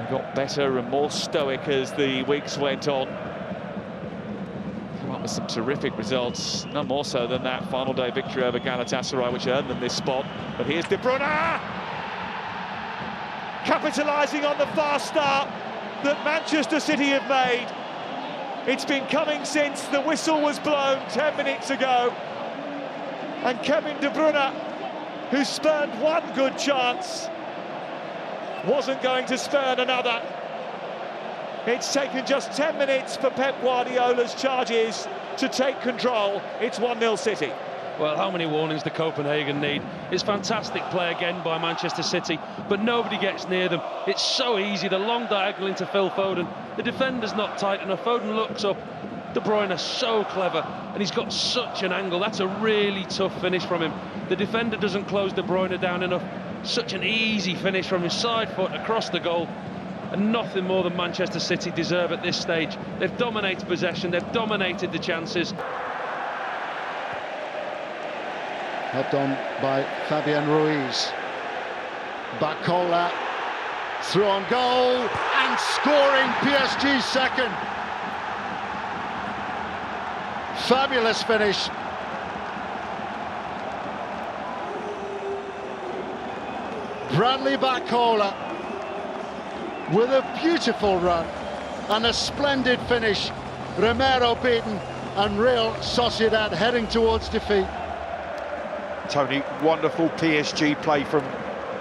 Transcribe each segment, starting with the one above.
got better and more stoic as the weeks went on. Came up with some terrific results, none more so than that final day victory over Galatasaray, which earned them this spot. But here's De Bruyne, capitalising on the fast start that Manchester City have made. It's been coming since the whistle was blown 10 minutes ago. And Kevin De Bruyne, who spurned one good chance, wasn't going to spurn another. It's taken just 10 minutes for Pep Guardiola's charges to take control. It's 1-0 City. Well, how many warnings do Copenhagen need? It's fantastic play again by Manchester City, but nobody gets near them. It's so easy, the long diagonal into Phil Foden. The defender's not tight enough. Foden looks up. De Bruyne so clever, and he's got such an angle. That's a really tough finish from him. The defender doesn't close De Bruyne down enough. Such an easy finish from his side foot across the goal. And nothing more than Manchester City deserve at this stage. They've dominated possession, they've dominated the chances. Helped on by Fabian Ruiz. Bacola through on goal and scoring PSG's second. Fabulous finish. Bradley Bacola with a beautiful run and a splendid finish. Romero beaten and Real Sociedad heading towards defeat. Tony, wonderful PSG play from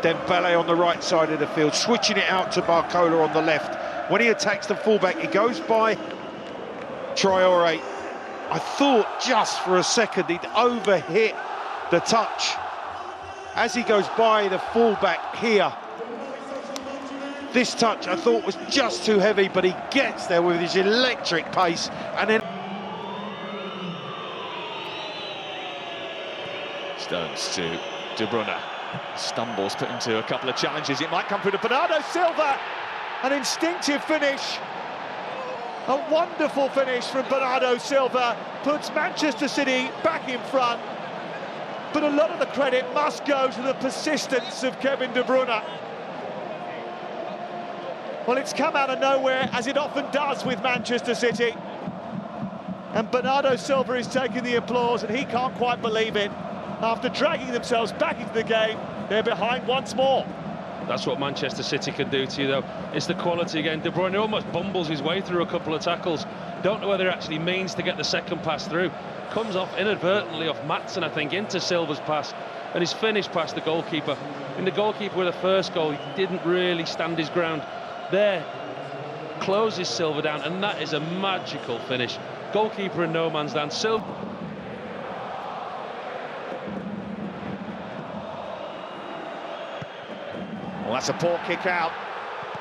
Dembele on the right side of the field, switching it out to Barcola on the left. When he attacks the fullback, he goes by Traoré. I thought just for a second he'd overhit the touch. As he goes by the fullback here, this touch I thought was just too heavy, but he gets there with his electric pace, and then Stones to De Bruyne. Stumbles, put into a couple of challenges. It might come through to Bernardo Silva. An instinctive finish. A wonderful finish from Bernardo Silva. Puts Manchester City back in front. But a lot of the credit must go to the persistence of Kevin De Bruyne. Well, it's come out of nowhere, as it often does with Manchester City. And Bernardo Silva is taking the applause, and he can't quite believe it. After dragging themselves back into the game, they're behind once more. That's what Manchester City can do to you, though. It's the quality again. De Bruyne almost bumbles his way through a couple of tackles. Don't know whether he actually means to get the second pass through. Comes off inadvertently off Maatsen, I think, into Silva's pass. And his finish past the goalkeeper. And the goalkeeper with the first goal, he didn't really stand his ground. There, closes Silva down, and that is a magical finish. Goalkeeper in no man's land. Silva. Well, that's a poor kick out,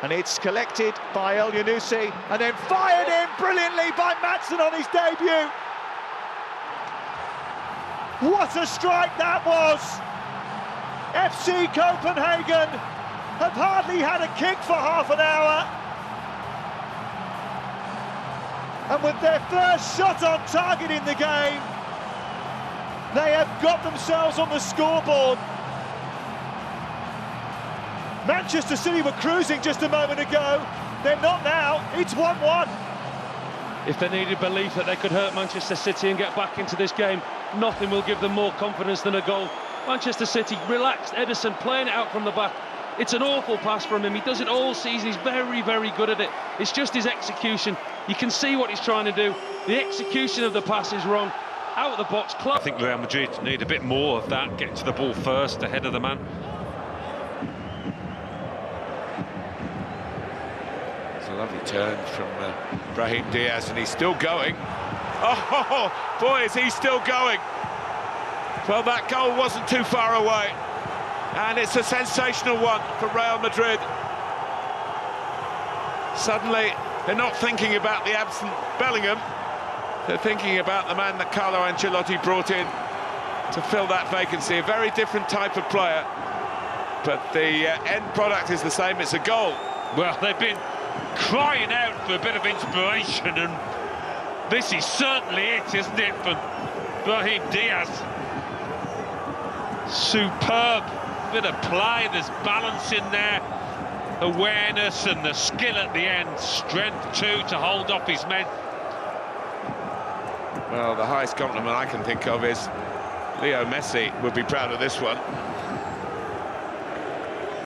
and it's collected by El Yunusi and then fired in brilliantly by Maatsen on his debut. What a strike that was! FC Copenhagen have hardly had a kick for half an hour, and with their first shot on target in the game, they have got themselves on the scoreboard. Manchester City were cruising just a moment ago. They're not now. It's 1-1. If they needed belief that they could hurt Manchester City and get back into this game, nothing will give them more confidence than a goal. Manchester City relaxed. Ederson playing it out from the back. It's an awful pass from him. He does it all season. He's very, very good at it. It's just his execution. You can see what he's trying to do. The execution of the pass is wrong. Out of the box. I think Real Madrid need a bit more of that. Get to the ball first, ahead of the man. A lovely turn from Brahim Diaz, and he's still going. Oh, boy, is he still going. Well, that goal wasn't too far away, and it's a sensational one for Real Madrid. Suddenly, they're not thinking about the absent Bellingham. They're thinking about the man that Carlo Ancelotti brought in to fill that vacancy. A very different type of player, but the end product is the same. It's a goal. Well, they've been crying out for a bit of inspiration, and this is certainly it, isn't it, for Brahim Diaz? Superb bit of play, there's balance in there. awareness and the skill at the end, strength too to hold off his men. Well, the highest compliment I can think of is Leo Messi would be proud of this one.